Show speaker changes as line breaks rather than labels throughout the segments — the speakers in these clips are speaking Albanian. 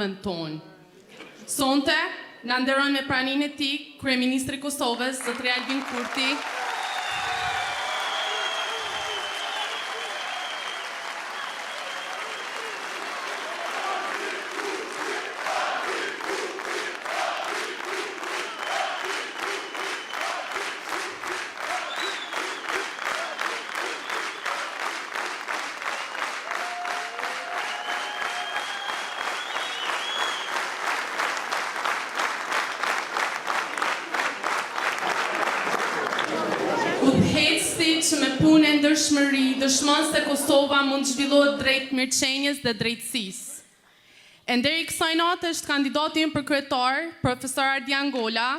ardhmen tonë. Sonte, na nderon me praninë e tij, Kryeministri i Kosovës, Zotri Albin Kurti, udhëhecësi që me punë e ndërshmëri dëshmon se Kosova mund zhvillohet drejt mirëqenies dhe drejtësisë. E deri kësaj nate është kandidati për kryetar, profesor Ardian Gola,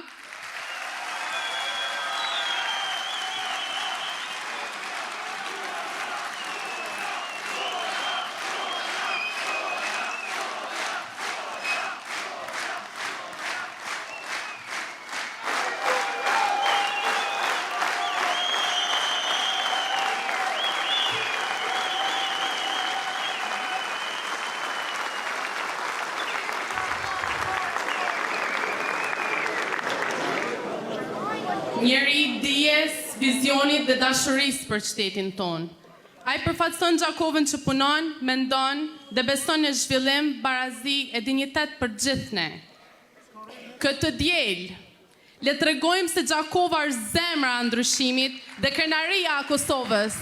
njeri i dijes, vizionit dhe dashurisë për shtetin tonë. Ai përfaqëson Gjakovën që punon, mendon dhe beson në zhvillim, barazi e dinjitet për gjithë ne. Këtë diel, le t'rregojmë se Gjakova është zemra e ndryshimit dhe krenaria e Kosovës.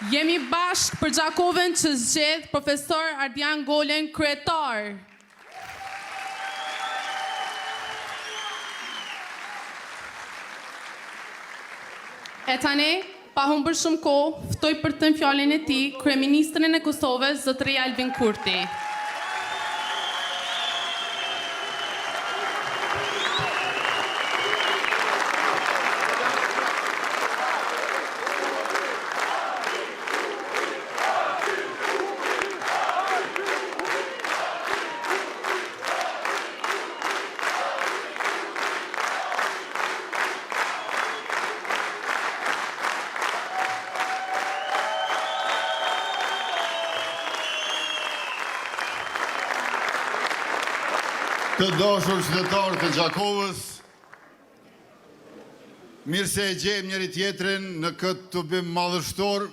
Jemi bashkë për Gjakovën që zgjedh profesor Ardian Golën kryetar. E tani, pa humbur shumë kohë, ftoj për të thënë fjalën e tij Kryeministrin e Kosovës, Zotri Albin Kurti.
Të dashur qytetarë të Gjakovës, mirë se e gjejmë njëri tjetrin në këtë tubim madhështor,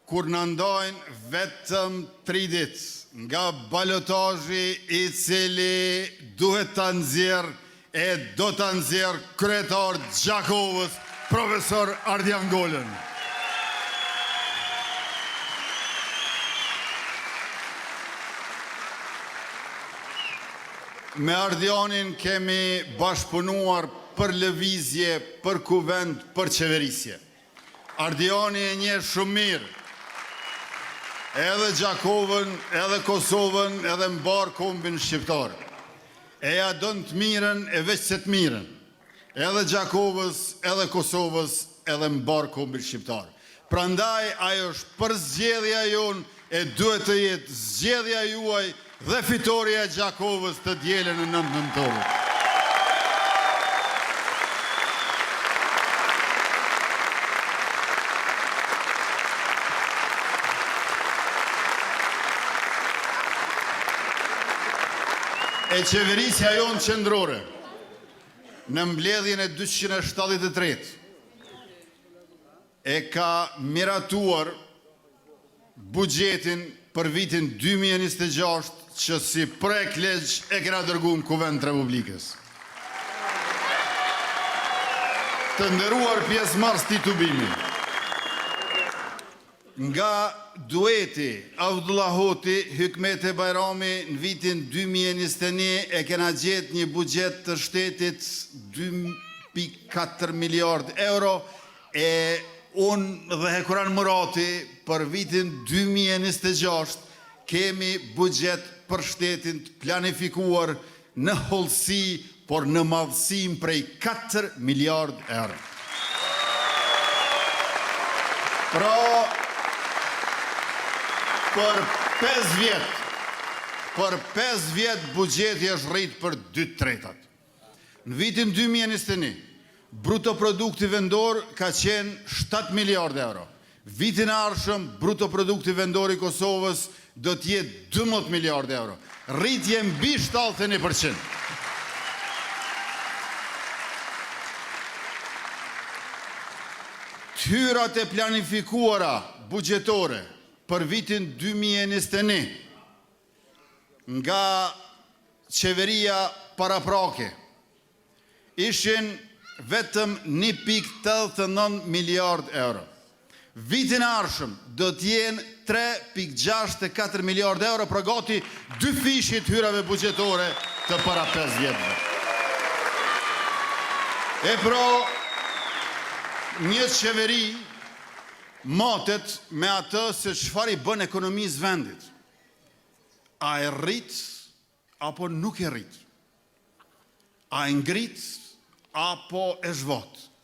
kur në ndajnë vetëm 3 ditë nga balotazhi i cili duhet të nxjerrë e do të nxjerrë kryetar Gjakovës, profesor Ardian Golën. Me Ardianin kemi bashkëpunuar për lëvizje, për kuvend, për qeverisje. Ardiani e njeh shumë mirë edhe Gjakovën, edhe Kosovën, edhe mbar kombin shqiptar. E ja don të mirën e veç se të mirën. Edhe Gjakovës, edhe Kosovës, edhe mbar kombin shqiptar. Prandaj ajo është për zgjedhja jonë e duhet të jetë zgjedhja juaj dhe fitoria e Gjakovës të dielën në 9 nëntor. E qeverisja jonë qendrore në mbledhjen e 273 e ka miratuar buxhetin për vitin 2026 që si projekt legj e kena dërguar në Kuvend të Republikës. Të nderuar pjesëmarrës të tubimit, nga dueti Avdullah Hoti, Hikmete Bajrami në vitin 2021 e kena gjetë një buxhet të shtetit 2.4 miliard euro e unë dhe Hekuran Murati për vitin 2026 kemi buxhet për shtetin të planifikuar në hollësi, por në madhësim prej 4 miliard euro. Pra, për 5 vjet buxheti është rrit për 2/3. Në vitin 2021, bruto produkti vendor ka qenë 7 miliard euro. Vitin e ardhshëm, bruto produkti vendor i Kosovës do të jetë 12 miliardë euro. Rritje mbi 71%. Hyrat e planifikuara buxhetore për vitin 2021 nga qeveria paraprake ishin vetëm 1,89 miliard euro. Vitin e ardhshëm do të jenë 3,64 miliard euro, për gati 2 fishit hyrave buxhetore të para 5 vjetëve. E pro, një qeveri matet me atë se çfarë i bën ekonomisë vendit. A e rrit apo nuk e rrit? A e ngrit apo e zhvot?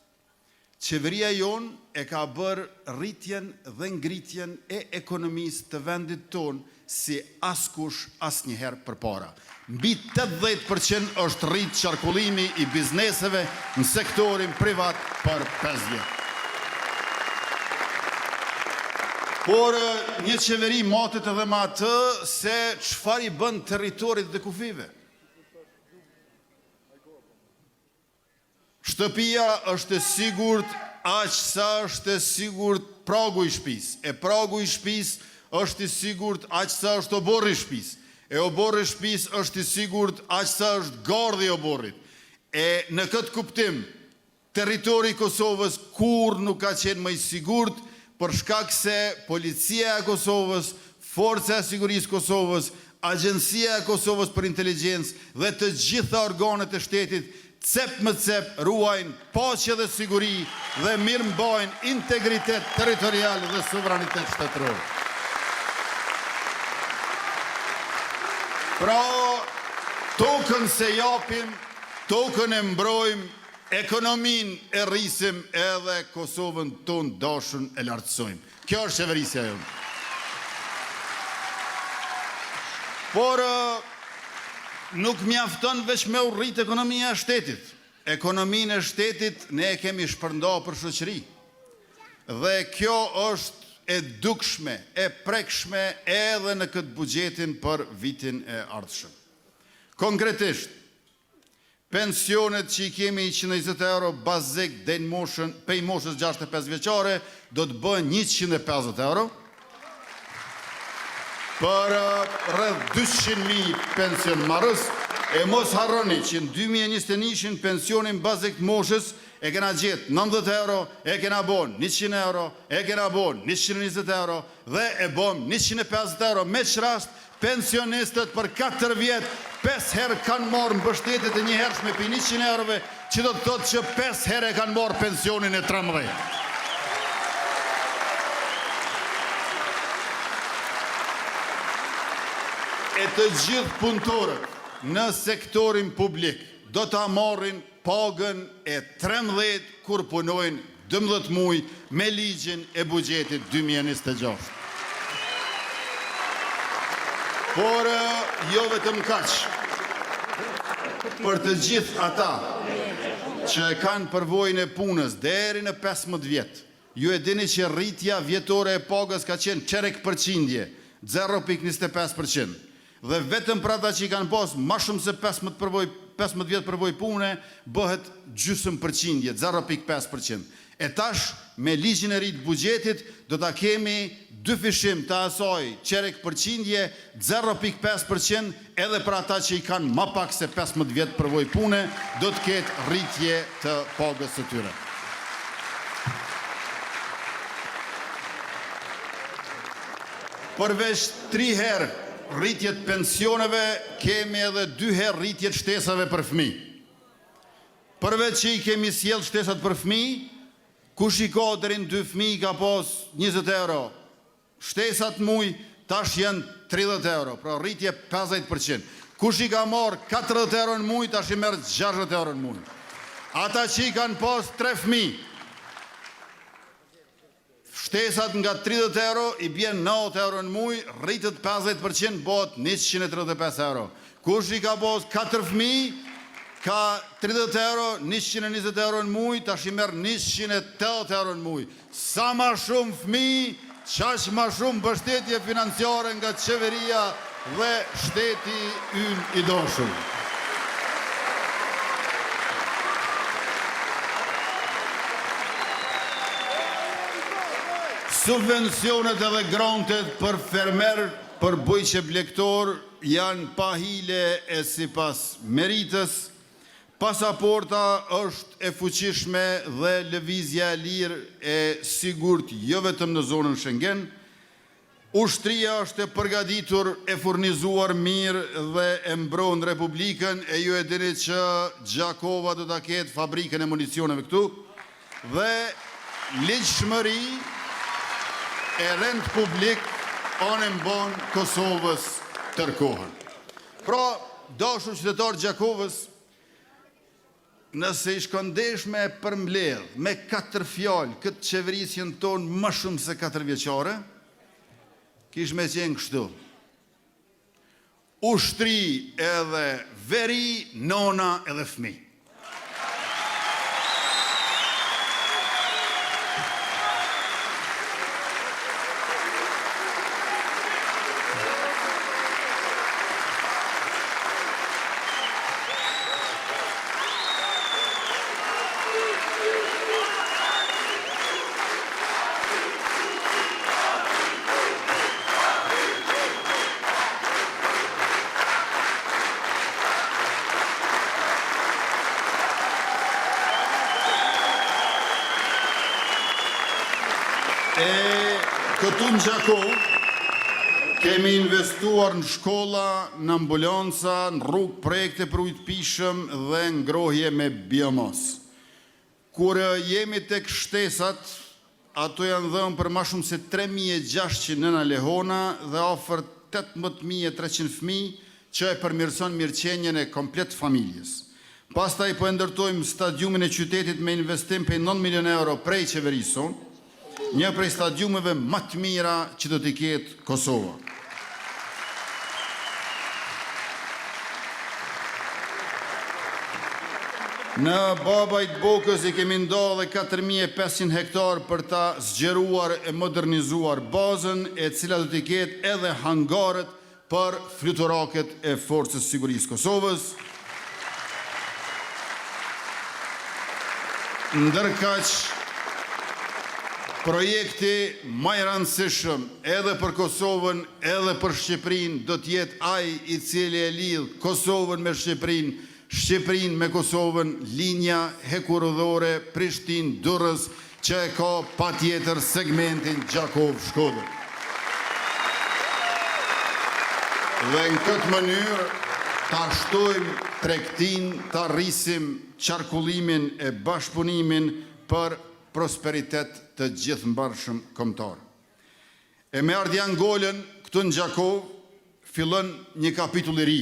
Qeveria jon e ka bërë rritjen dhe ngritjen e ekonomisë të vendit ton si askush asnjëherë përpara. Mbi 80% është rrit qarkullimi i bizneseve në sektorin privat për 5 vjet. Por një qeveri matet edhe me atë se çfarë i bën territorit dhe kufive. Shtëpia është e sigurt aq sa është e sigurt pragu i shtëpisë. E pragu i shtëpisë është i sigurt aq sa është oborri i shtëpisë. E oborri i shtëpisë është i sigurt aq sa është gardhi i oborrit. E në këtë kuptim, territori i Kosovës kur nuk ka qenë më i sigurt, për shkak se policia e Kosovës, forca e sigurisë Kosovës, agjencia e Kosovës për inteligjencë dhe të gjitha organet e shtetit cep më cep ruajnë paqe dhe siguri dhe mirëmbajnë integritet territorial dhe suverenitet shtetëror. Pra, tokën se japim, tokën e mbrojmë, ekonomin e rrisim edhe Kosovën tonë dashun e lartësojmë. Kjo është qeverisja jonë. Por nuk mjafton veç me u rrit ekonomia e shtetit. Ekonominë e shtetit ne e kemi shpërnda për shoqëri. Dhe kjo është e dukshme, e prekshme edhe në këtë buxhetin për vitin e ardhshëm. Konkretisht, pensionet që i kemi 120 euro bazik dhe në moshën, pej moshës 65 vjeqare, do të bëjnë 150 euro. Për rreth 200.000 pension marrës, e mos harroni që në 2021 pensionin bazik të moshës e kena gjetë 90 euro, e kena bon 100 euro, e kena bon 120 euro dhe e bon 150 euro. Me që rast, pensionistët për 4 vjetë 5 herë kanë marrë mbështetjet e një hershme për 100 eurove, që do të thotë që 5 herë e kanë marrë pensionin e 13. E të gjithë punëtorët në sektorin publik do të marrin pagën e 13 kur punojnë 12 muaj me ligjin e buxhetit 2026. Por jo vetëm kaq. Për të gjithë ata që kanë përvojën e punës deri në 15 vjet, ju e dini që rritja vjetore e pagës ka qenë çerek përqindje, 0,25%. Dhe vetëm për ata që i kanë pas ma shumë se 15 vjet përvojë pune, bëhet gjysmë përqindje, 0,5%. E tash, me ligjin e ri të buxhetit, do ta kemi 2 fishim të asaj çerek përqindje, 0,5%, edhe për ata që i kanë ma pak se 15 vjet përvojë pune, do të ketë rritje të pagës së tyre. Përveç 3 herë rritjet pensioneve, kemi edhe 2 herë rritjet shtesave për fëmijë. Përveç që i kemi sjell shtesat për fëmijë, kush i ka deri në 2 fëmijë ka pas 20 euro. Shtesat muj tash janë 30 euro, pra rritje 50%. Kush i ka marrë 40 euro në muj, tash i merr 60 euro në muj. Ata që i kanë pas 3 fëmijë, shtesat nga 30 euro i bjen 90 euro në muj, rritët 50%, bëhet 135 euro. Kush i ka pas 4 fëmijë, ka 30 euro, 120 euro në muj, tash i merr 180 euro në muj. Sa ma shumë fëmijë, qaq ma shumë mbështetje financiare nga qeveria dhe shteti ynë i dashur. Subvencionet edhe grantet për fermer, për bujqe blektor, janë pa hile e sipas meritës. Pasaporta është e fuqishme dhe lëvizja e lirë e sigurt jo vetëm në zonën Schengen. Ushtria është e përgatitur, e furnizuar mirë dhe e mbron Republikën, e ju e dini që Gjakova do ta ketë fabrikën e municioneve këtu dhe ligjshmëri e rend publik anë mbon Kosovës tërkohën. Pra, dashur qytetar Gjakovës, nëse i shkondesh me përmbledh, me 4 fjalë, këtë qeverisjen tonë më shumë se 4 vjeqare, kish me qenë kështu. Ushtri edhe veri, nona edhe fëmi. Këtu në Gjakovë kemi investuar në shkolla, në ambulanca, në rrugë, projekte për ujë të pishëm dhe ngrohje me biomas. Kur jemi tek shtesat, ato janë dhënë për ma shumë se 3.600 nëna lehona dhe afër 18.300 fëmijë që e përmirëson mirëqenjen e komplet familjes. Pastaj po e ndërtojmë stadiumin e qytetit me investim për 9 milion euro prej qeverison, një prej stadiumeve më të mira që do t'i ketë Kosova. Në Babajt Bokës i kemi ndodhe 4.500 hektar për ta zgjeruar e modernizuar bazën, e cila do t'i ketë edhe hangaret për fluturaket e Forcës Sigurisë Kosovës. Ndërkaq, projekti më i rëndësishëm edhe për Kosovën, edhe për Shqipërinë do të jetë ai i cili e lidh Kosovën me Shqipërinë, Shqipërinë me Kosovën, linja hekurudhore Prishtinë-Durrës, që e ka patjetër segmentin Gjakov-Shkodër. Dhe në këtë mënyrë ta shtojmë tregtinë, ta rrisim qarkullimin e bashkëpunimin për prosperitet të gjithëmbarshëm kombëtar. E me ardhjan golën këtu në Gjakov fillon një kapitull i ri.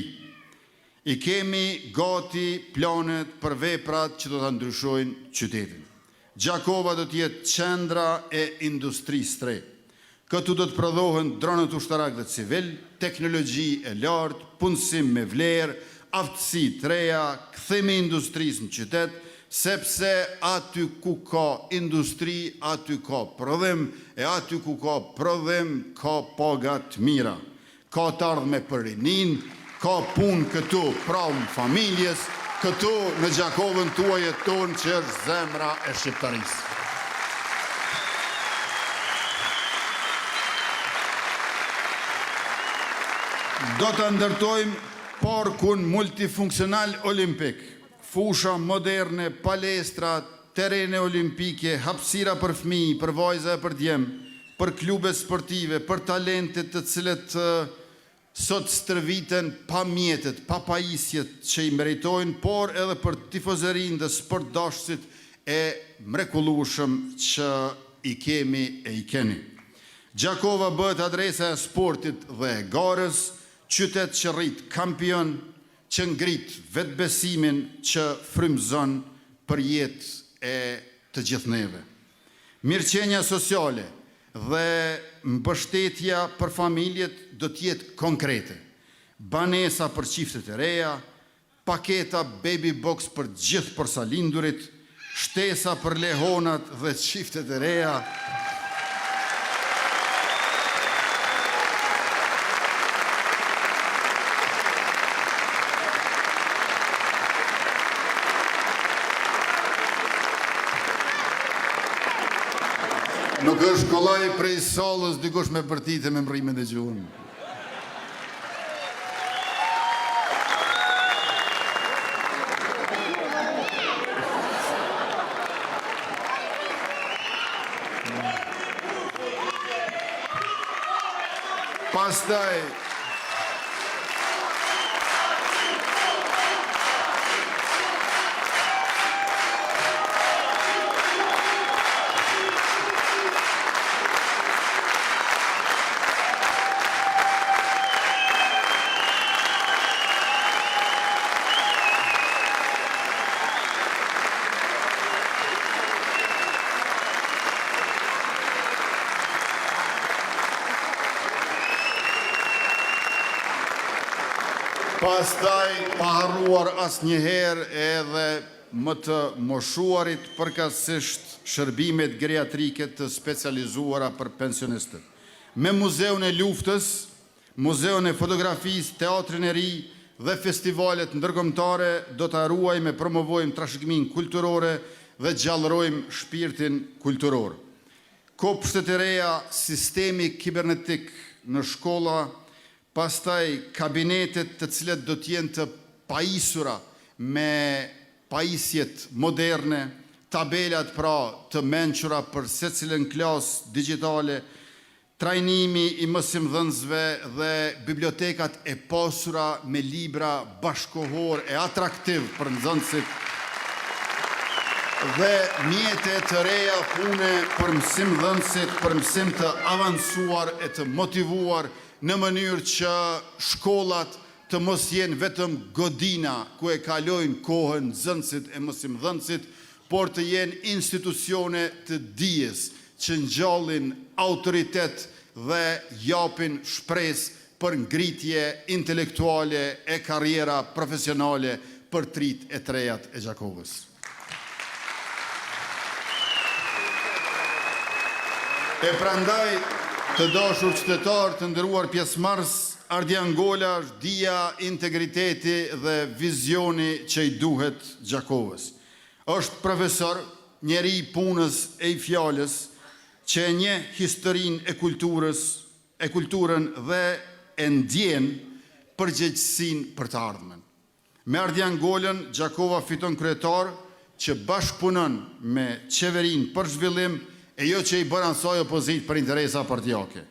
I kemi gati planet për veprat që do ta ndryshojnë qytetin. Gjakova do të jetë qendra e industrisë së re. Këtu do të prodhohen dronët ushtarak dhe civil, teknologji e lartë, punësim me vlerë, aftësi të reja, kthimi i industrisë në qytet, sepse aty ku ka industri, aty ka prodhim, e aty ku ka prodhim, ka paga të mira. Ka të ardhme për rinin, ka punë këtu pranë familjes, këtu në Gjakovën tuaj jeton që është zemra e shqiptarisë. Do të ndërtojmë parkun multifunksional olimpik, fusha moderne, palestra, terene olimpike, hapësira për fëmijë, për vajza e për djem, për klube sportive, për talentet të cilët sot stërviten pa mjetet, pa pajisjet që i meritojnë, por edhe për tifozerin dhe sportdashësit e mrekullueshëm që i kemi e i keni. Gjakova bëhet adresa e sportit dhe e garës, qytet që rrit kampion, që ngrit vetbesimin që frymëzon për jetë e të gjithë neve. Mirëqenia sociale dhe mbështetja për familjet do të jetë konkrete. Banesa për çiftet e reja, paketa baby box për gjithë përsalindurit, shtesa për lehonat dhe çiftet e reja, nuk është kollaj prej sallës dikush me bërtite me mrimin e gjuhën. Pastaj pa harruar asnjëherë edhe më të moshuarit përkatësisht shërbimet geriatrike të specializuara për pensionistët. Me Muzeun e Luftës, Muzeun e Fotografisë, Teatrin e Ri dhe festivalet ndërkombëtare do të ruajmë e promovojmë trashëgiminë kulturore dhe gjallërojmë shpirtin kulturor. Kopshtet e reja, sistemi kibernetik në shkolla, pastaj kabinetet të cilat do t'jenë të pajisura me pajisjet moderne, tabelat pra të mençura për secilën klasë digjitale, trajnimi i mësimdhënësve dhe bibliotekat e pasura me libra bashkohor e atraktiv për nxënësit dhe mjete të reja pune për mësimdhënësit, për mësim të avancuar e të motivuar në mënyrë që shkollat të mos jenë vetëm godina ku e kalojnë kohën nxënësit e mësimdhënësit, por të jenë institucione të dijes që ngjallin autoritet dhe japin shpresë për ngritje intelektuale e karriera profesionale për trit e trejat e Gjakovës. E prandaj, të dashur qytetar, të nderuar pjesëmarrës, Ardian Gola është dia, integriteti dhe vizioni që i duhet Gjakovës. Është profesor, njeri i punës e i fjalës, që e njeh historinë e kulturën dhe e ndjen përgjegjësinë për të ardhmen. Me Ardian Golën, Gjakova fiton kryetar që bashkëpunon me qeverinë për zhvillim e jo që i bën asaj opozit për interesa partijake.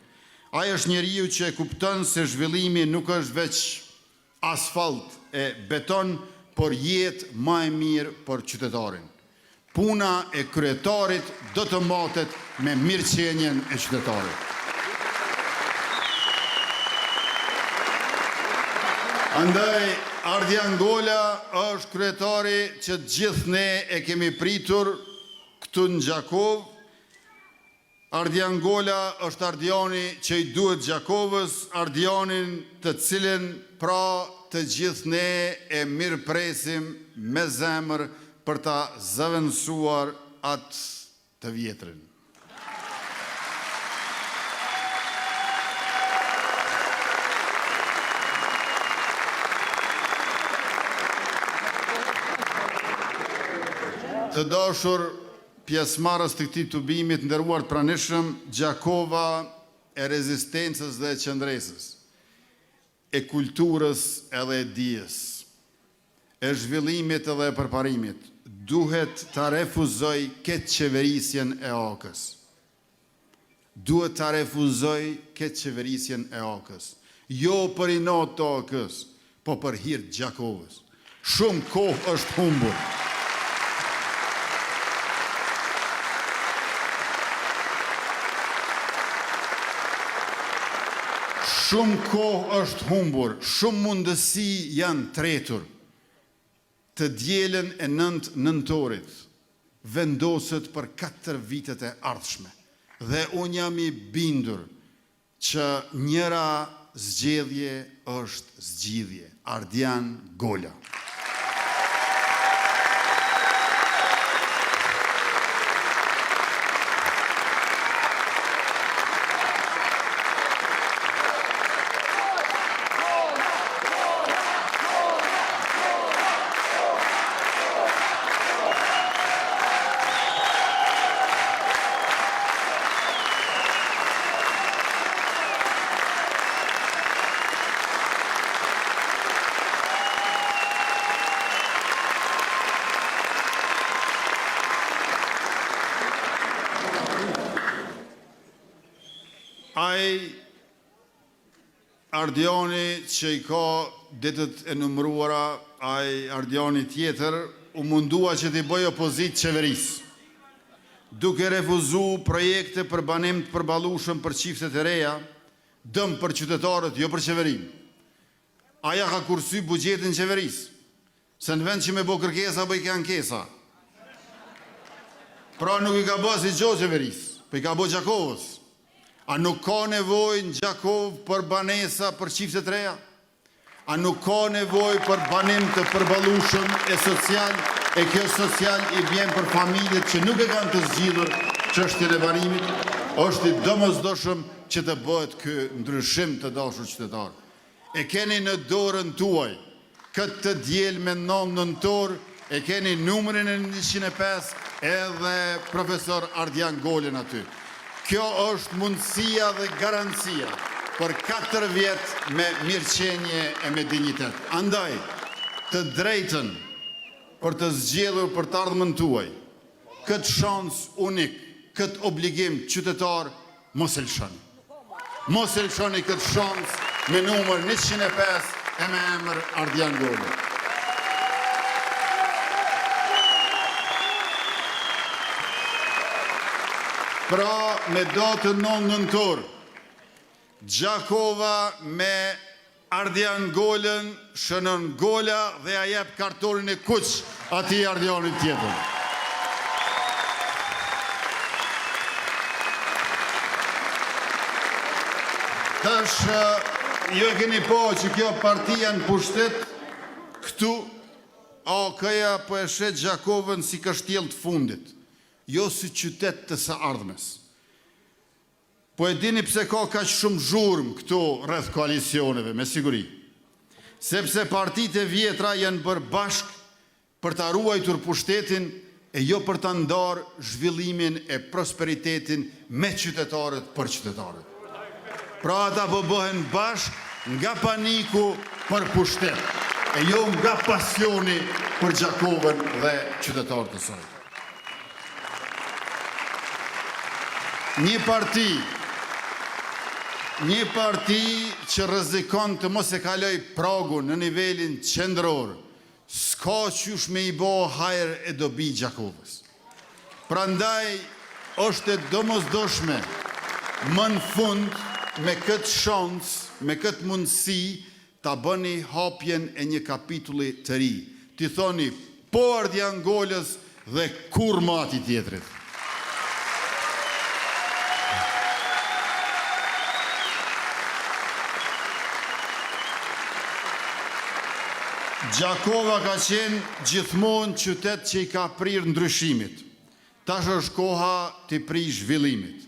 Ai është njeriu që e kupton se zhvillimi nuk është veç asfalt e beton, por jetë më e mirë për qytetarin. Puna e kryetarit do të matet me mirëqenien e qytetarit. Andaj, Ardian Gola është kryetari që gjithë ne e kemi pritur këtu në Gjakovë. Ardian Gola është Ardiani që i duhet Gjakovës, Ardianin të cilin pra të gjithë ne e mirëpresim me zemër për ta zëvendësuar atë të vjetrin. Të dashur pjesëmarrës të këtij tubimit, nderuar të pranishëm, Gjakova e rezistencës dhe e qëndresës, e kulturës edhe e dijes, e zhvillimit edhe e përparimit, duhet të refuzoj këtë qeverisjen e Akës. Duhet të refuzoj këtë qeverisjen e Akës. Jo për inat të Akës, po për hir të Gjakovës. Shumë kohë është humbur. Shumë kohë është humbur, shumë mundësi janë tretur. Të dielën e 9 nëntorit vendoset për 4 vitet e ardhshme. Dhe unë jam i bindur që njëra zgjedhje është zgjidhje. Ardian Gola. Ardioni që i ka ditët e numëruara, ai Ardioni tjetër, u mundua që t'i bëj opozit qeverisë, duke refuzu projekte për banim të përballueshëm për çiftet e reja, dëm për qytetarët, jo për qeverinë. Aja ka kursy buxhetin qeverisë, se në vend që me bo kërkesa, bëj ke ankesa. Pra nuk i ka bë si gjo qeverisë, për i ka bë Gjakovës. A nuk ka nevojë në Gjakov për banesa për çiftet reja? A nuk ka nevojë për banim të përballueshëm e social, e kjo social i vjen për familjet që nuk e kanë të zgjidhur çështjen e banimit? Është i domosdoshëm që të bëhet ky ndryshim të dashur qytetar. E keni në dorën tuaj këtë të diel me 9 nëntor, e keni numrin e 105 edhe profesor Ardian Golën aty. Kjo është mundësia dhe garancia për 4 vjet me mirëqenie e me dinjitet. Andaj, të drejtën për të zgjedhur për të ardhmen tuaj, këtë shans unik, këtë obligim qytetar, mos e lëshoni. Mos e lëshoni këtë shans me numër 105 e me emër Ardian Golë. Pra, me datën 9 nëntor, Gjakova me Ardian Golën shënon gola dhe a jep kartonin e kuq ati Ardianit tjetër. Tash, ju e keni po që kjo partia në pushtet, këtu, AK-ja po e shet Gjakovën si kështjel të fundit, jo si qytet të së ardhmes. Po e dini pse ka kaq shumë zhurmë këtu rreth koalicioneve, me siguri. Sepse partitë e vjetra janë bërë bashk për ta ruajtur pushtetin e jo për ta ndarë zhvillimin e prosperitetin me qytetarët për qytetarët. Pra ata po bëhen bashk nga paniku për pushtet e jo nga pasioni për Gjakovën dhe qytetarët e saj. Një parti që rrezikon të mos e kaloj pragun në nivelin qendror, s'ka qysh me i bo hajër e dobi Gjakovës. Prandaj është e domosdoshme më në fund me këtë shans, me këtë mundësi, ta bëni hapjen e një kapitulli të ri. Ti thoni po Ardian Golës dhe kur më ati tjetrit. Gjakova ka qenë gjithmonë qytet që i ka prirë ndryshimit. Tash është koha të prij zhvillimit.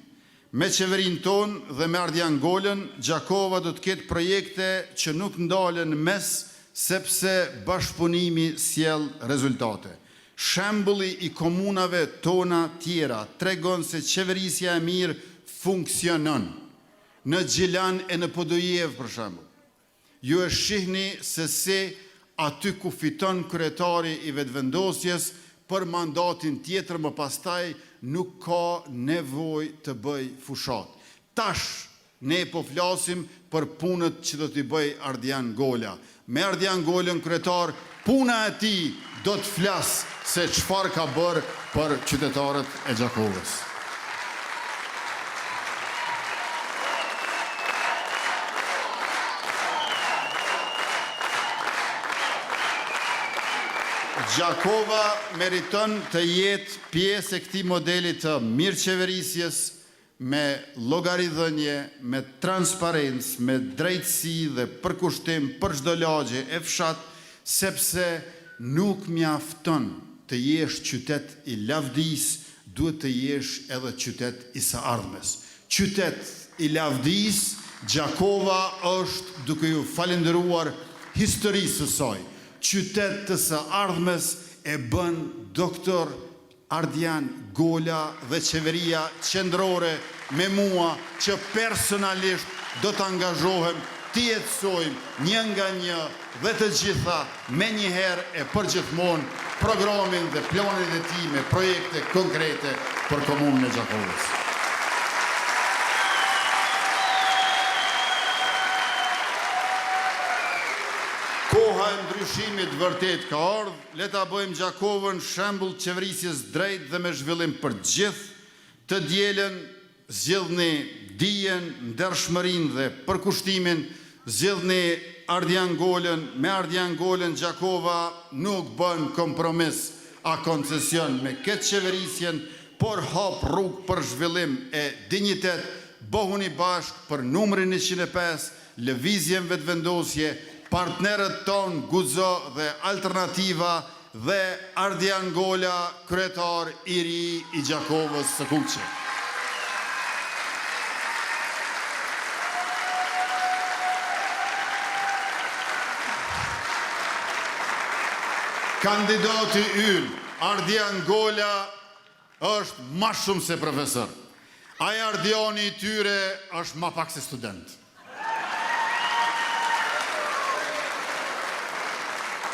Me qeverin tonë dhe me Ardian Golën, Gjakova do të ketë projekte që nuk ndalen mes sepse bashkëpunimi sjell rezultate. Shembulli i komunave tona tjera tregon se qeverisja e mirë funksionon. Në Gjilan e në Podojev, për shembull. Ju e shihni se si aty ku fiton kryetari i vetëvendosjes për mandatin tjetër më pastaj nuk ka nevojë të bëj fushat. Tash ne po flasim për punët që do t'i bëj Ardian Gola. Me Ardian Golën kryetar, puna e tij do të flas se çfarë ka bërë për qytetarët e Gjakovës. Gjakova meriton të jetë pjesë e këtij modeli të mirëqeverisjes me llogaridhënie, me transparencë, me drejtësi dhe përkushtim për çdo lagje e fshat, sepse nuk mjafton të jesh qytet i lavdis, duhet të jesh edhe qytet i së ardhmes. Qytet i lavdis, Gjakova është, duke ju falendëruar historisë së saj, qytet të së ardhmes e bën doktor Ardian Gola dhe qeveria qendrore me mua që personalisht do të angazhohem të jetësojmë një nga një dhe të gjitha me njëherë e përgjithmonë programin dhe planin e tij me projekte konkrete për komunën e Gjakovës. ndryshimit vërtet ka ardhur, le ta bëjmë Gjakovën shembull qeverisjes drejt dhe me zhvillim për gjithë. Të dielën zgjidhni dijen, ndershmërinë dhe përkushtimin, zgjidhni Ardiangolën, me Ardiangolën Gjakova nuk bën kompromis a koncesion me këtë qeverisjen, por hap rrugë për zhvillim e dinjitet, bohuni bashk për numrin 105, lëvizjen vetëvendosje, partnerët ton Guzo dhe Alternativa dhe Ardiangola, kryetar i ri i Gjakovës së Kuqe. Kandidati ynë, Ardiangola, është ma shumë se profesor. Ai Ardiani i tyre është ma pak se student.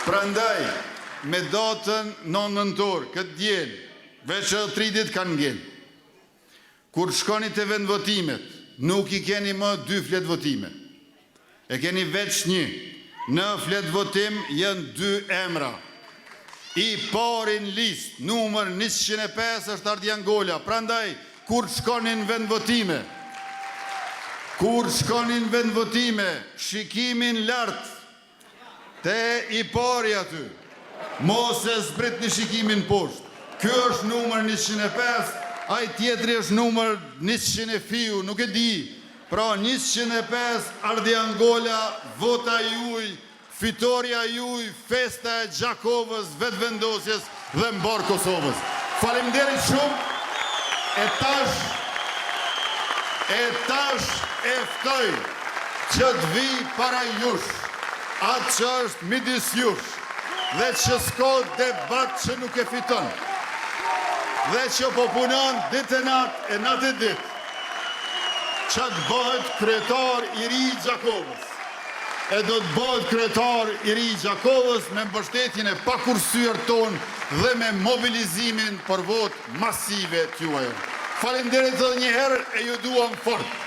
Prandaj, me datën 9 nëntor, këtë diel, veç 3 ditë kanë ngel. Kur shkoni të vendvotimet, nuk i keni më 2 fletë votime. E keni veç 1. Në fletë votim janë 2 emra. I parin list, numër 105 është Ardiangola. Prandaj, kur shkonin vendvotime, shikimin lartë, te i pari aty, mos e zbrit një shikimin poshtë. Ky është numër 105, ai tjetri është numër 100 fiu, nuk e di. Pra 105 Ardiangola, vota juj, fitoria juj, festa e Gjakovës, vetëvendosjes dhe mbar Kosovës. Faleminderit shumë, e tash e ftoj që të vi para jush, atë që është midis jush, dhe që s'ka debat që nuk e fiton, dhe që po punon ditë e natë e natë e ditë, që të bëhet kryetar i ri i Gjakovës. E do të bëhet kryetar i ri i Gjakovës me mbështetjen e pakursyer tonë dhe me mobilizimin për votë masive t'juaj. Faleminderit edhe një herë e ju duam fort.